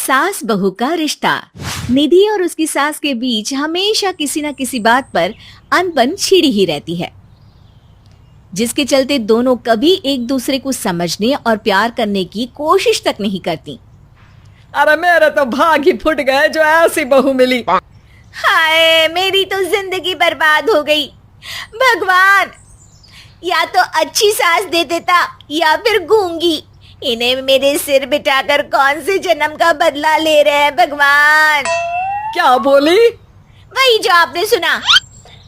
सास बहू का रिश्ता। निधि और उसकी सास के बीच हमेशा किसी न किसी बात पर अनबन छिड़ी ही रहती है, जिसके चलते दोनों कभी एक दूसरे को समझने और प्यार करने की कोशिश तक नहीं करती। अरे मेरे तो भाग ही फुट गए जो ऐसी बहू मिली। हाय, मेरी तो जिंदगी बर्बाद हो गई। भगवान, या तो अच्छी सास दे देता या फिर गूंगी। इन्हें मेरे सिर बिठाकर कौन से जन्म का बदला ले रहे हैं भगवान। क्या बोली? वही जो आपने सुना।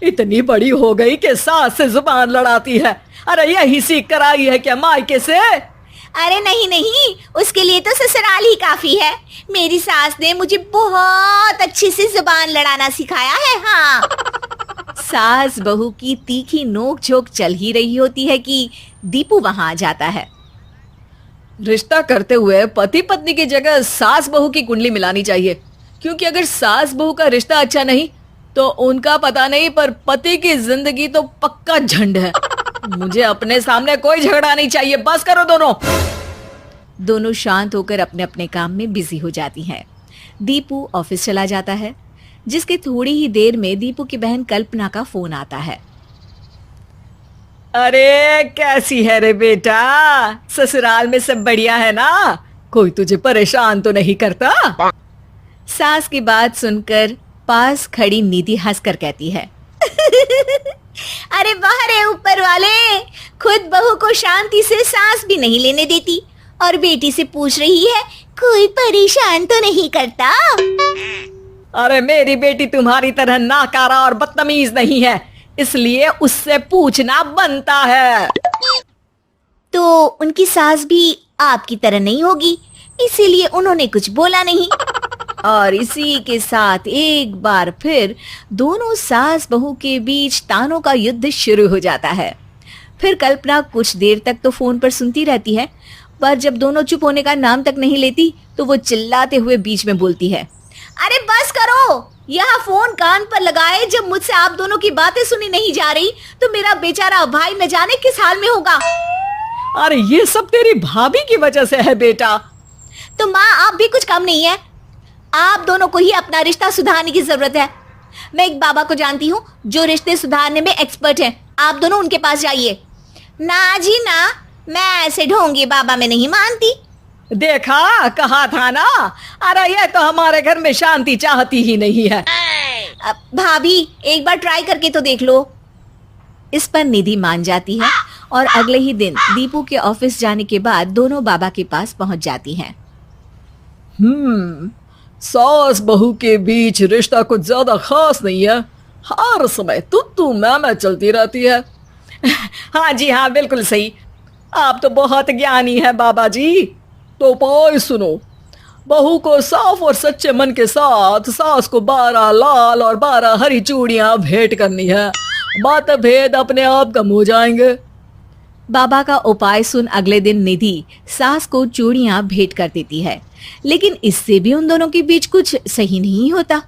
इतनी बड़ी हो गई कि सास से जुबान लड़ाती है। अरे यही सीख कर आई है क्या मायके से? अरे नहीं नहीं, उसके लिए तो ससुराल ही काफी है। मेरी सास ने मुझे बहुत अच्छे से जुबान लड़ाना सिखाया है। हाँ। सास बहू की तीखी नोक-झोंक चल ही रही होती है कि दीपू वहां आ जाता है। रिश्ता करते हुए पति पत्नी की जगह सास बहू की कुंडली मिलानी चाहिए, क्योंकि अगर सास बहू का रिश्ता अच्छा नहीं तो उनका पता नहीं, पर पति की जिंदगी तो पक्का झंड है। मुझे अपने सामने कोई झगड़ा नहीं चाहिए, बस करो दोनों। दोनों शांत होकर अपने अपने काम में बिजी हो जाती हैं। दीपू ऑफिस चला जाता है, जिसके थोड़ी ही देर में दीपू की बहन कल्पना का फोन आता है। अरे कैसी है रे बेटा? ससुराल में सब बढ़िया है ना? कोई तुझे परेशान तो नहीं करता? सास की बात सुनकर पास खड़ी निधि हंसकर कहती है, अरे वाह रे ऊपर वाले, खुद बहू को शांति से सांस भी नहीं लेने देती और बेटी से पूछ रही है कोई परेशान तो नहीं करता। अरे मेरी बेटी तुम्हारी तरह नाकारा और बदतमीज नहीं है, इसलिए उससे पूछना बनता है। तो उनकी सास भी आपकी तरह नहीं होगी, इसीलिए उन्होंने कुछ बोला नहीं। और इसी के साथ एक बार फिर दोनों सास बहू के बीच तानों का युद्ध शुरू हो जाता है। फिर कल्पना कुछ देर तक तो फोन पर सुनती रहती है, पर जब दोनों चुप होने का नाम तक नहीं लेती तो वो चिल्लाते हुए बीच में बोलती है, अरे बस करो, यहाँ फोन कान पर लगाए जब मुझसे आप दोनों की बातें सुनी नहीं जा रही तो मेरा बेचारा भाई न जाने किस हाल में होगा। अरे ये सब तेरी भाभी की वजह से है बेटा। तो माँ, आप भी कुछ कम नहीं है। आप दोनों को ही अपना रिश्ता सुधारने की जरूरत है। मैं एक बाबा को जानती हूँ जो रिश्ते सुधारने में एक्सपर्ट हैं। आप दोनों उनके पास जाइए। ना जी ना, मैं ऐसे ढोंगी बाबा में नहीं मानती। देखा, कहा था ना। अरे ये तो हमारे घर में शांति चाहती ही नहीं है। भाभी, एक बार ट्राई करके तो देख लो। इस पर निधि मान जाती है और अगले ही दिन दीपू के ऑफिस जाने के बाद दोनों बाबा के पास पहुंच जाती हैं। सास बहू के बीच रिश्ता कुछ ज्यादा खास नहीं है। हर समय तू मैं चलती रहती है। हाँ जी हाँ, बिल्कुल सही। आप तो बहुत ज्ञानी है बाबा जी। तो उपाय सुनो, बहू को साफ और सच्चे मन के साथ सास को 12 लाल और 12 हरी चूड़ियां भेंट करनी है। बात भेद अपने आप कम हो जाएंगे। बाबा का उपाय सुन अगले दिन निधि सास को चूड़ियां भेंट कर देती है, लेकिन इससे भी उन दोनों के बीच कुछ सही नहीं होता।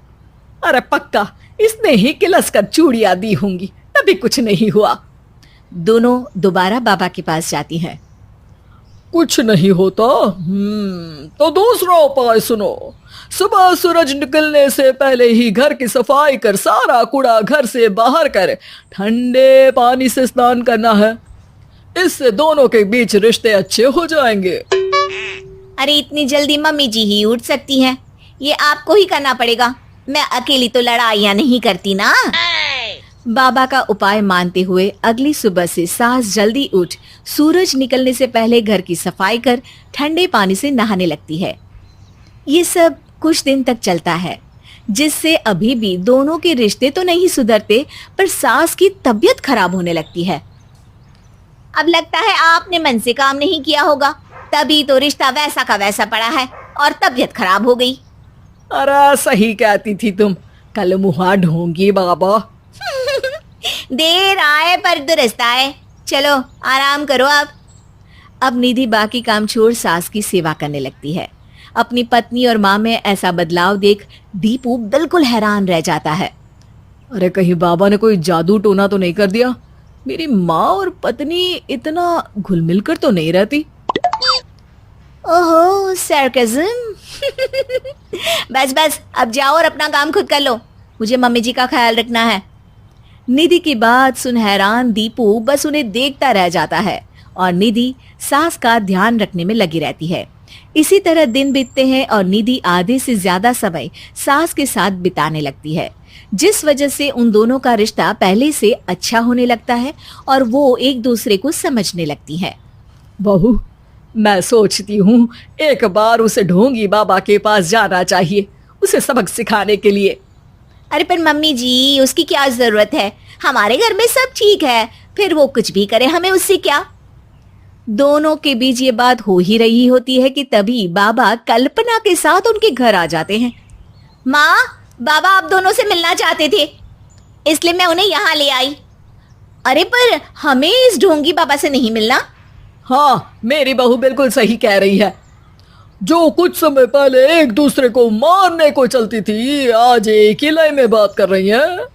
अरे पक्का इसने ही किलस कर चूड़ियां दी होंगी, तभी कुछ नहीं हुआ। दोनों दोबारा बाबा के पास जाती हैं। कुछ नहीं होता। तो दूसरा उपाय सुनो। सुबह सूरज निकलने से पहले ही घर की सफाई कर सारा कूड़ा घर से बाहर कर ठंडे पानी से स्नान करना है। इससे दोनों के बीच रिश्ते अच्छे हो जाएंगे। अरे इतनी जल्दी मम्मी जी ही उठ सकती हैं? ये आपको ही करना पड़ेगा। मैं अकेली तो लड़ाइयाँ नहीं करती ना। बाबा का उपाय मानते हुए अगली सुबह से सास जल्दी उठ सूरज निकलने से पहले घर की सफाई कर ठंडे पानी से नहाने लगती है। ये सब कुछ दिन तक चलता है, जिससे अभी भी दोनों के रिश्ते तो नहीं सुधरते, पर सास की तबीयत खराब होने लगती है। अब लगता है आपने मन से काम नहीं किया होगा, तभी तो रिश्ता वैसा का वैसा पड़ा है और तबीयत खराब हो गई। अरे सही कहती थी तुम, कल मुहा ढोंगी बाबा। देर आए पर दुरुस्त आए। चलो आराम करो आप। अब निधि बाकी काम छोड़ सास की सेवा करने लगती है। अपनी पत्नी और माँ में ऐसा बदलाव देख दीपू बिल्कुल हैरान रह जाता है। अरे कहीं बाबा ने कोई जादू टोना तो नहीं कर दिया? मेरी माँ और पत्नी इतना घुल मिल कर तो नहीं रहती। ओहो, सरकाज़म। बस बस अब जाओ और अपना काम खुद कर लो, मुझे मम्मी जी का ख्याल रखना है। निधि की बात सुन हैरान दीपू बस उन्हें देखता रह जाता है और निधि सास का ध्यान रखने में लगी रहती है। इसी तरह दिन बीतते हैं और निधि आधे से ज्यादा समय सास के साथ बिताने लगती है, जिस वजह से उन दोनों का रिश्ता पहले से अच्छा होने लगता है और वो एक दूसरे को समझने लगती है। बहू, मैं सोचती हूँ एक बार उसे ढोंगी बाबा के पास जाना चाहिए, उसे सबक सिखाने के लिए। अरे पर मम्मी जी, उसकी क्या जरूरत है, हमारे घर में सब ठीक है, फिर वो कुछ भी करे हमें उससे क्या। दोनों के बीच ये बात हो ही रही होती है कि तभी बाबा कल्पना के साथ उनके घर आ जाते हैं। माँ, बाबा आप दोनों से मिलना चाहते थे, इसलिए मैं उन्हें यहाँ ले आई। अरे पर हमें इस ढोंगी बाबा से नहीं मिलना। हाँ, मेरी बहू बिल्कुल सही कह रही है। जो कुछ समय पहले एक दूसरे को मारने को चलती थी, आज एक ही लय में बात कर रही है।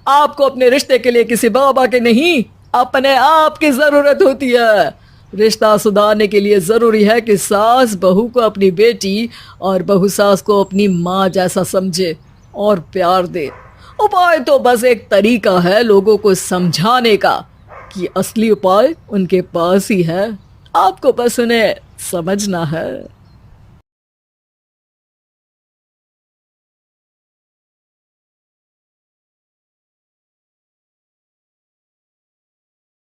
आपको अपने रिश्ते के लिए किसी बाबा के नहीं, अपने आप की जरूरत होती है। रिश्ता सुधारने के लिए जरूरी है कि सास बहू को अपनी बेटी और बहू सास को अपनी माँ जैसा समझे और प्यार दे। उपाय तो बस एक तरीका है लोगों को समझाने का कि असली उपाय उनके पास ही है, आपको बस उन्हें समझना है।